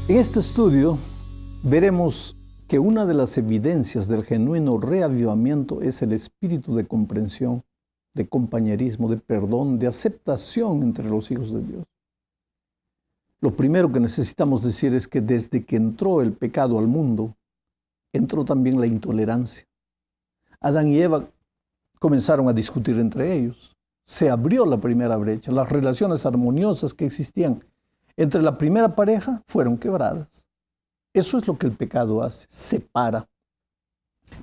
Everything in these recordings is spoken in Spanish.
En este estudio veremos que una de las evidencias del genuino reavivamiento es el espíritu de comprensión, de compañerismo, de perdón, de aceptación entre los hijos de Dios. Lo primero que necesitamos decir es que desde que entró el pecado al mundo, entró también la intolerancia. Adán y Eva comenzaron a discutir entre ellos. Se abrió la primera brecha. Las relaciones armoniosas que existían entre la primera pareja fueron quebradas. Eso es lo que el pecado hace, separa.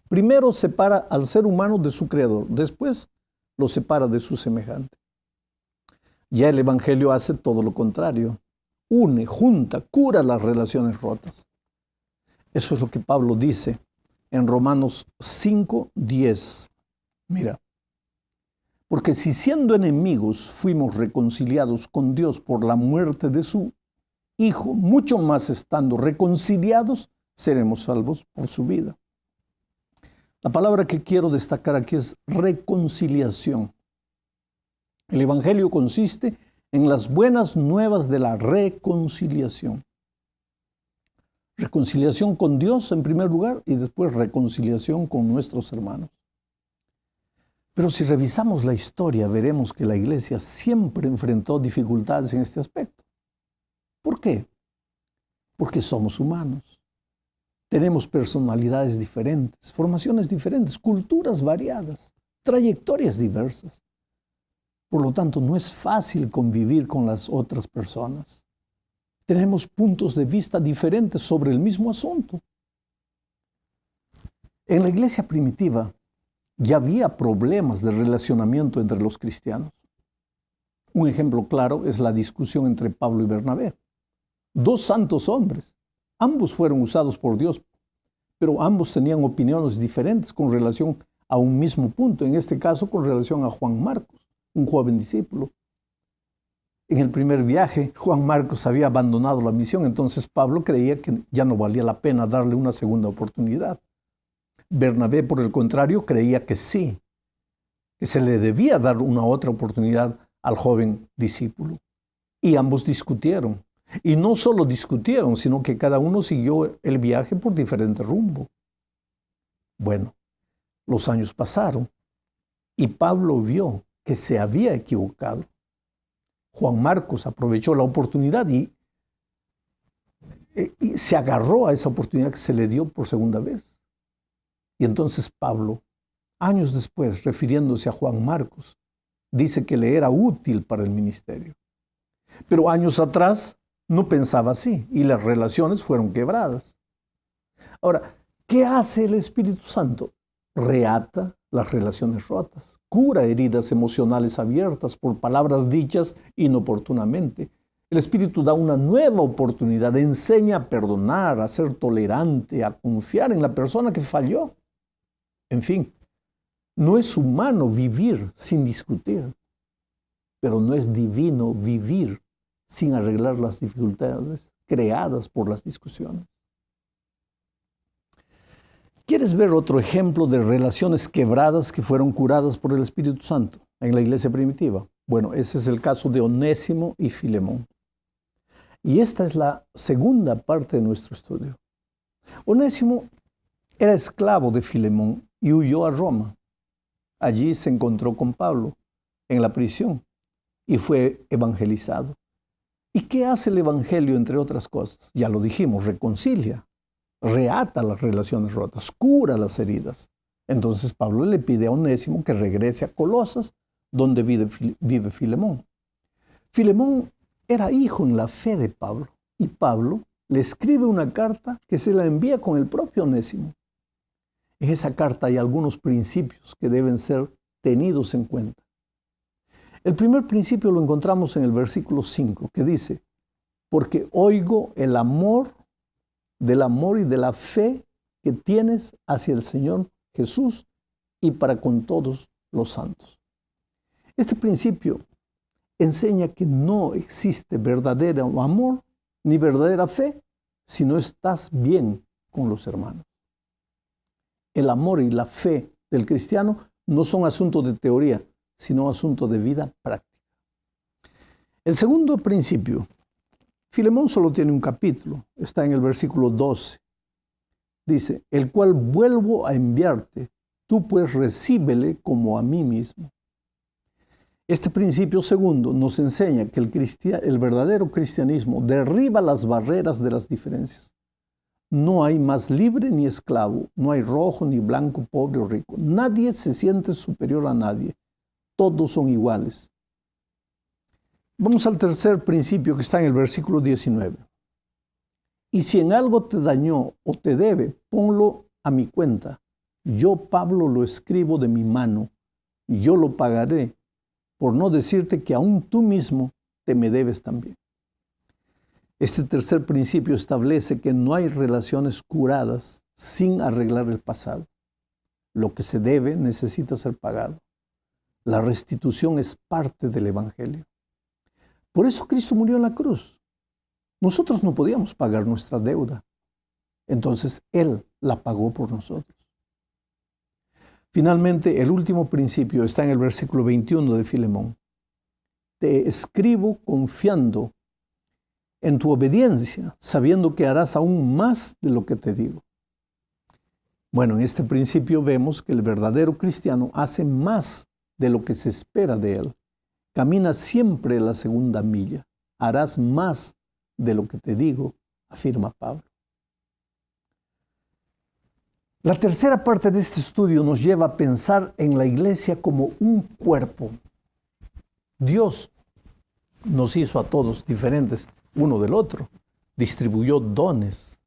Primero separa al ser humano de su creador, después lo separa de su semejante. Ya el Evangelio hace todo lo contrario. Une, junta, cura las relaciones rotas. Eso es lo que Pablo dice en Romanos 5:10. Mira, porque si siendo enemigos fuimos reconciliados con Dios por la muerte de su Hijo, mucho más estando reconciliados, seremos salvos por su vida. La palabra que quiero destacar aquí es reconciliación. El Evangelio consiste en las buenas nuevas de la reconciliación. Reconciliación con Dios en primer lugar y después reconciliación con nuestros hermanos. Pero si revisamos la historia, veremos que la iglesia siempre enfrentó dificultades en este aspecto. ¿Por qué? Porque somos humanos. Tenemos personalidades diferentes, formaciones diferentes, culturas variadas, trayectorias diversas. Por lo tanto, no es fácil convivir con las otras personas. Tenemos puntos de vista diferentes sobre el mismo asunto. En la iglesia primitiva ya había problemas de relacionamiento entre los cristianos. Un ejemplo claro es la discusión entre Pablo y Bernabé. Dos santos hombres. Ambos fueron usados por Dios, pero ambos tenían opiniones diferentes con relación a un mismo punto, en este caso con relación a Juan Marcos, un joven discípulo. En el primer viaje, Juan Marcos había abandonado la misión, entonces Pablo creía que ya no valía la pena darle una segunda oportunidad. Bernabé, por el contrario, creía que sí, que se le debía dar una otra oportunidad al joven discípulo. Y ambos discutieron. Y no solo discutieron, sino que cada uno siguió el viaje por diferente rumbo. Bueno, los años pasaron y Pablo vio que se había equivocado. Juan Marcos aprovechó la oportunidad y se agarró a esa oportunidad que se le dio por segunda vez. Y entonces Pablo, años después, refiriéndose a Juan Marcos, dice que le era útil para el ministerio. Pero años atrás no pensaba así y las relaciones fueron quebradas. Ahora, ¿qué hace el Espíritu Santo? Reata las relaciones rotas, cura heridas emocionales abiertas por palabras dichas inoportunamente. El Espíritu da una nueva oportunidad, enseña a perdonar, a ser tolerante, a confiar en la persona que falló. En fin, no es humano vivir sin discutir, pero no es divino vivir sin arreglar las dificultades creadas por las discusiones. ¿Quieres ver otro ejemplo de relaciones quebradas que fueron curadas por el Espíritu Santo en la iglesia primitiva? Bueno, ese es el caso de Onésimo y Filemón. Y esta es la segunda parte de nuestro estudio. Onésimo era esclavo de Filemón y huyó a Roma. Allí se encontró con Pablo en la prisión y fue evangelizado. ¿Y qué hace el Evangelio, entre otras cosas? Ya lo dijimos, reconcilia, reata las relaciones rotas, cura las heridas. Entonces Pablo le pide a Onésimo que regrese a Colosas, donde vive Filemón. Filemón era hijo en la fe de Pablo, y Pablo le escribe una carta que se la envía con el propio Onésimo. En esa carta hay algunos principios que deben ser tenidos en cuenta. El primer principio lo encontramos en el versículo 5, que dice, porque oigo del amor y de la fe que tienes hacia el Señor Jesús y para con todos los santos. Este principio enseña que no existe verdadero amor ni verdadera fe si no estás bien con los hermanos. El amor y la fe del cristiano no son asuntos de teoría, sino asuntos de vida práctica. El segundo principio Filemón solo tiene un capítulo, está en el versículo 12. Dice, el cual vuelvo a enviarte, tú pues recíbele como a mí mismo. Este principio segundo nos enseña que el verdadero cristianismo derriba las barreras de las diferencias. No hay más libre ni esclavo, no hay rojo ni blanco, pobre o rico. Nadie se siente superior a nadie. Todos son iguales. Vamos al tercer principio que está en el versículo 19. Y si en algo te dañó o te debe, ponlo a mi cuenta. Yo, Pablo, lo escribo de mi mano. Yo lo pagaré, por no decirte que aún tú mismo te me debes también. Este tercer principio establece que no hay relaciones curadas sin arreglar el pasado. Lo que se debe necesita ser pagado. La restitución es parte del Evangelio. Por eso Cristo murió en la cruz. Nosotros no podíamos pagar nuestra deuda. Entonces Él la pagó por nosotros. Finalmente, el último principio está en el versículo 21 de Filemón. Te escribo confiando en tu obediencia, sabiendo que harás aún más de lo que te digo. Bueno, en este principio vemos que el verdadero cristiano hace más de lo que se espera de él. Camina siempre la segunda milla. Harás más de lo que te digo, afirma Pablo. La tercera parte de este estudio nos lleva a pensar en la iglesia como un cuerpo. Dios nos hizo a todos diferentes uno del otro. Distribuyó dones.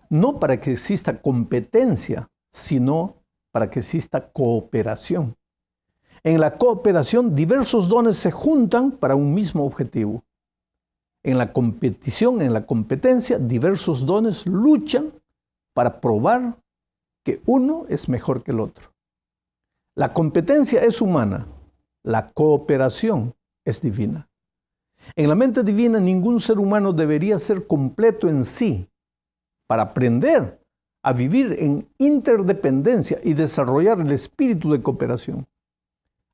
No para que exista competencia, sino para que exista cooperación. En la cooperación, diversos dones se juntan para un mismo objetivo. En la competición, en la competencia, diversos dones luchan para probar que uno es mejor que el otro. La competencia es humana, la cooperación es divina. En la mente divina, ningún ser humano debería ser completo en sí para aprender a vivir en interdependencia y desarrollar el espíritu de cooperación.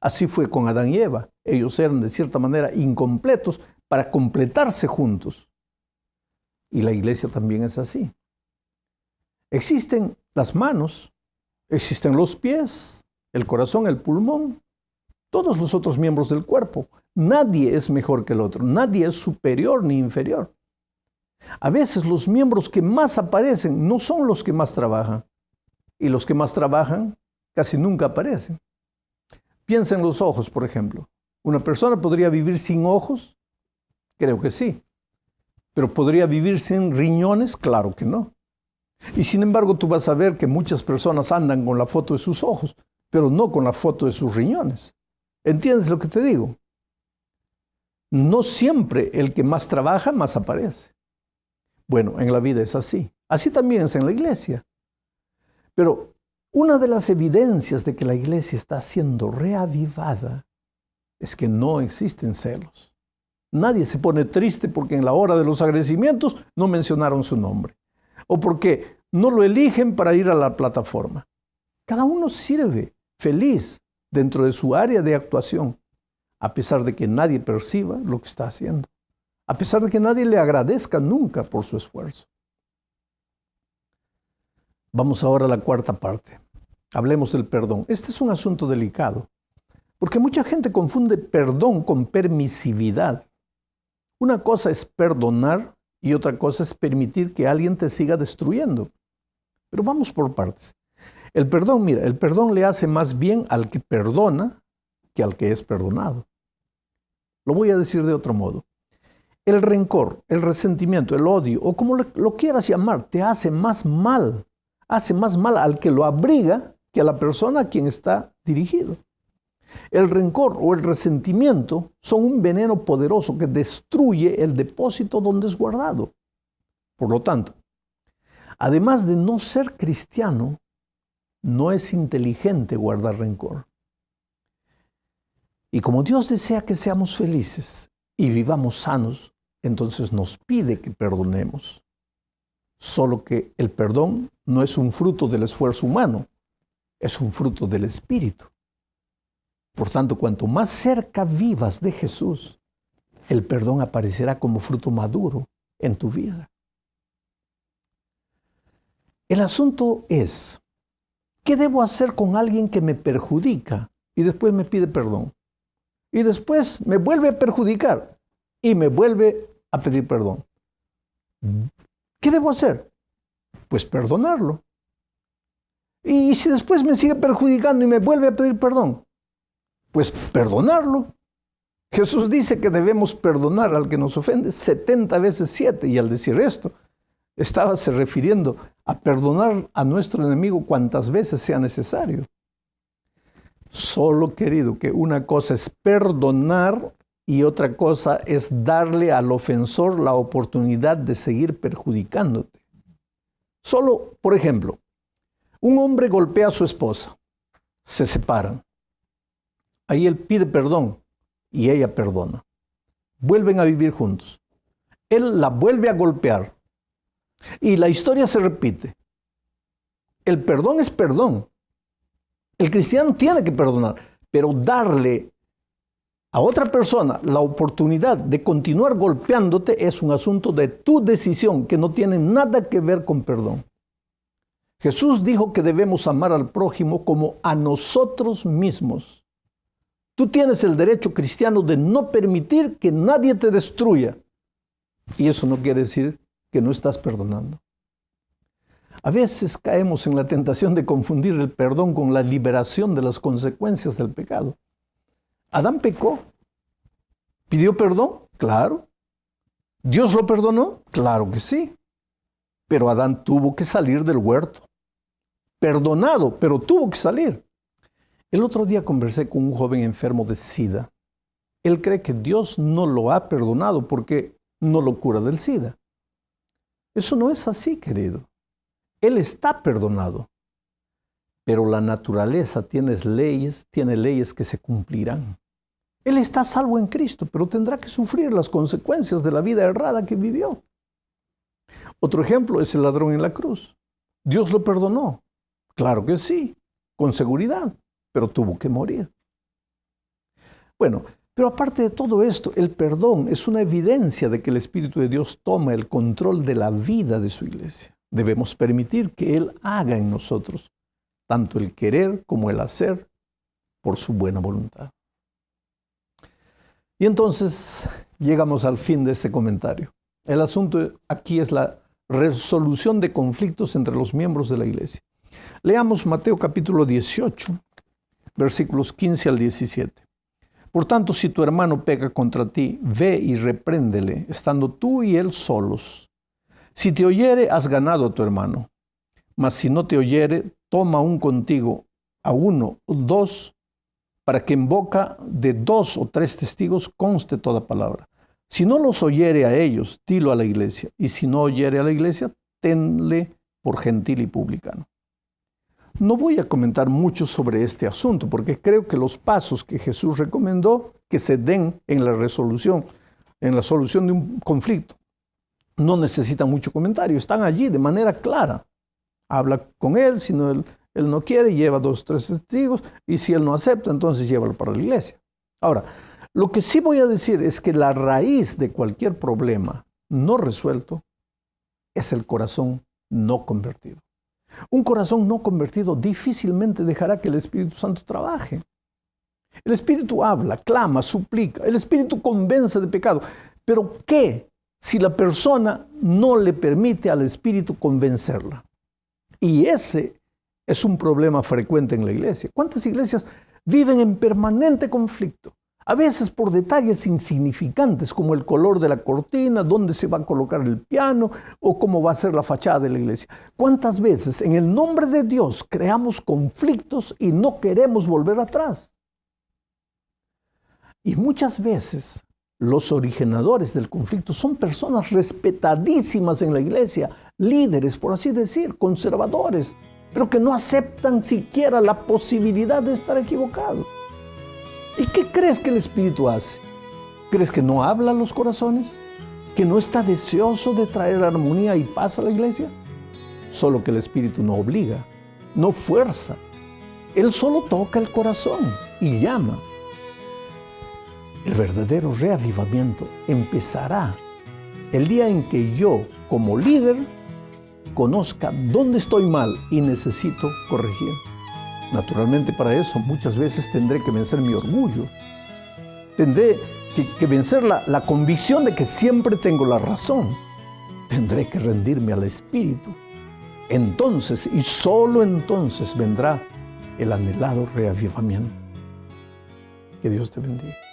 Así fue con Adán y Eva. Ellos eran de cierta manera incompletos para completarse juntos. Y la iglesia también es así. Existen las manos, existen los pies, el corazón, el pulmón, todos los otros miembros del cuerpo. Nadie es mejor que el otro, nadie es superior ni inferior. A veces los miembros que más aparecen no son los que más trabajan, y los que más trabajan casi nunca aparecen. Piensa en los ojos, por ejemplo. ¿Una persona podría vivir sin ojos? Creo que sí. ¿Pero podría vivir sin riñones? Claro que no. Y sin embargo, tú vas a ver que muchas personas andan con la foto de sus ojos, pero no con la foto de sus riñones. ¿Entiendes lo que te digo? No siempre el que más trabaja, más aparece. Bueno, en la vida es así. Así también es en la iglesia. Pero una de las evidencias de que la iglesia está siendo reavivada es que no existen celos. Nadie se pone triste porque en la hora de los agradecimientos no mencionaron su nombre. O porque no lo eligen para ir a la plataforma. Cada uno sirve feliz dentro de su área de actuación, a pesar de que nadie perciba lo que está haciendo. A pesar de que nadie le agradezca nunca por su esfuerzo. Vamos ahora a la cuarta parte. Hablemos del perdón. Este es un asunto delicado, porque mucha gente confunde perdón con permisividad. Una cosa es perdonar y otra cosa es permitir que alguien te siga destruyendo. Pero vamos por partes. El perdón, mira, el perdón le hace más bien al que perdona que al que es perdonado. Lo voy a decir de otro modo. El rencor, el resentimiento, el odio, o como lo quieras llamar, te hace más mal. Hace más mal al que lo abriga que a la persona a quien está dirigido. El rencor o el resentimiento son un veneno poderoso que destruye el depósito donde es guardado. Por lo tanto, además de no ser cristiano, no es inteligente guardar rencor. Y como Dios desea que seamos felices y vivamos sanos, entonces nos pide que perdonemos. Solo que el perdón no es un fruto del esfuerzo humano, es un fruto del Espíritu. Por tanto, cuanto más cerca vivas de Jesús, el perdón aparecerá como fruto maduro en tu vida. El asunto es, ¿qué debo hacer con alguien que me perjudica y después me pide perdón? Y después me vuelve a perjudicar y me vuelve a pedir perdón. ¿Qué debo hacer? Pues perdonarlo. Y si después me sigue perjudicando y me vuelve a pedir perdón, pues perdonarlo. Jesús dice que debemos perdonar al que nos ofende 70 veces 7. Y al decir esto, estaba se refiriendo a perdonar a nuestro enemigo cuantas veces sea necesario. Solo, querido, que una cosa es perdonar y otra cosa es darle al ofensor la oportunidad de seguir perjudicándote. Solo, por ejemplo, un hombre golpea a su esposa, se separan. Ahí él pide perdón y ella perdona. Vuelven a vivir juntos. Él la vuelve a golpear y la historia se repite. El perdón es perdón. El cristiano tiene que perdonar, pero darle a otra persona la oportunidad de continuar golpeándote es un asunto de tu decisión que no tiene nada que ver con perdón. Jesús dijo que debemos amar al prójimo como a nosotros mismos. Tú tienes el derecho cristiano de no permitir que nadie te destruya. Y eso no quiere decir que no estás perdonando. A veces caemos en la tentación de confundir el perdón con la liberación de las consecuencias del pecado. Adán pecó. ¿Pidió perdón? Claro. ¿Dios lo perdonó? Claro que sí. Pero Adán tuvo que salir del huerto. Perdonado, pero tuvo que salir. El otro día conversé con un joven enfermo de SIDA. Él cree que Dios no lo ha perdonado porque no lo cura del SIDA. Eso no es así, querido. Él está perdonado. Pero la naturaleza tiene leyes que se cumplirán. Él está a salvo en Cristo, pero tendrá que sufrir las consecuencias de la vida errada que vivió. Otro ejemplo es el ladrón en la cruz. ¿Dios lo perdonó? Claro que sí, con seguridad, pero tuvo que morir. Bueno, pero aparte de todo esto, el perdón es una evidencia de que el Espíritu de Dios toma el control de la vida de su iglesia. Debemos permitir que Él haga en nosotros tanto el querer como el hacer por su buena voluntad. Y entonces llegamos al fin de este comentario. El asunto aquí es la resolución de conflictos entre los miembros de la iglesia. Leamos Mateo capítulo 18, versículos 15 al 17. Por tanto, si tu hermano peca contra ti, ve y repréndele, estando tú y él solos. Si te oyere, has ganado a tu hermano. Mas si no te oyere, toma aún contigo a uno o dos, para que en boca de 2 o 3 testigos conste toda palabra. Si no los oyere a ellos, dilo a la iglesia. Y si no oyere a la iglesia, tenle por gentil y publicano. No voy a comentar mucho sobre este asunto, porque creo que los pasos que Jesús recomendó que se den en la solución de un conflicto, no necesitan mucho comentario. Están allí de manera clara. Habla con él, si no él no quiere, lleva 2 o 3 testigos, y si él no acepta, entonces llévalo para la iglesia. Ahora, lo que sí voy a decir es que la raíz de cualquier problema no resuelto es el corazón no convertido. Un corazón no convertido difícilmente dejará que el Espíritu Santo trabaje. El Espíritu habla, clama, suplica, el Espíritu convence de pecado. Pero ¿qué si la persona no le permite al Espíritu convencerla? Y ese es un problema frecuente en la iglesia. ¿Cuántas iglesias viven en permanente conflicto? A veces por detalles insignificantes como el color de la cortina, dónde se va a colocar el piano o cómo va a ser la fachada de la iglesia. ¿Cuántas veces en el nombre de Dios creamos conflictos y no queremos volver atrás? Y muchas veces los originadores del conflicto son personas respetadísimas en la iglesia, líderes, por así decir, conservadores, pero que no aceptan siquiera la posibilidad de estar equivocados. ¿Y qué crees que el Espíritu hace? ¿Crees que no habla a los corazones? ¿Que no está deseoso de traer armonía y paz a la iglesia? Solo que el Espíritu no obliga, no fuerza. Él solo toca el corazón y llama. El verdadero reavivamiento empezará El día en que yo, como líder, conozca dónde estoy mal y necesito corregir. Naturalmente, para eso muchas veces tendré que vencer mi orgullo. Tendré que vencer la convicción de que siempre tengo la razón. Tendré que rendirme al Espíritu. Entonces, y solo entonces, vendrá el anhelado reavivamiento. Que Dios te bendiga.